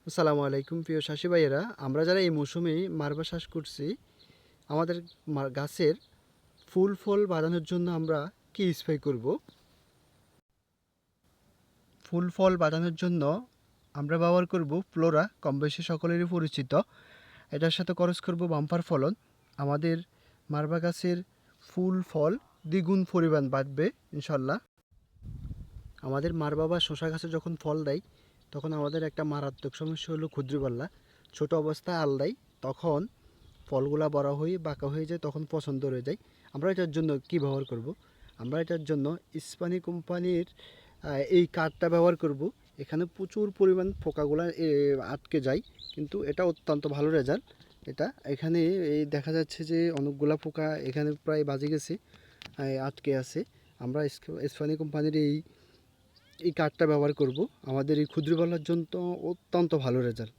আসসালামু আলাইকুম প্রিয় চাষি ভাইয়েরা, আমরা যারা এই মৌসুমে মারবা চাষ করছি, আমাদের গাছের ফুল ফল বাঁধানোর জন্য আমরা কি স্প্রে করব? ফুল ফল বাঁধানোর জন্য আমরা ব্যবহার করব ফ্লোরা, কম বেশি সকলেরই পরিচিত। এটার সাথে খরচ করব বাম্পার ফলন। আমাদের মারবা গাছের ফুল ফল দ্বিগুণ পরিমাণ বাড়বে ইনশাল্লাহ। আমাদের মারবা বা শশা গাছে যখন ফল দেয়, তখন আমাদের একটা মারাত্মক সমস্যা হলো ক্ষুদ্রীপাল্লা। ছোট অবস্থায় আল দেয়, তখন ফলগুলা বড় হয়ে বাঁকা হয়ে যায়, তখন পছন্দ রয়ে যায়। আমরা এটার জন্য কি ব্যবহার করব? আমরা এটার জন্য ইস্পানি কোম্পানির এই কাঠটা ব্যবহার করব। এখানে প্রচুর পরিমাণ পোকাগুলা আটকে যায়, কিন্তু এটা অত্যন্ত ভালো রেজাল্ট। এটা এখানে এই দেখা যাচ্ছে যে অনেকগুলা পোকা এখানে প্রায় বাজে গেছে, আটকে আছে। আমরা ইস্পানি কোম্পানির এই কাঠটা ব্যবহার করব। আমাদের এই ক্ষুদ্র পালার জন্য অত্যন্ত ভালো রেজাল্ট।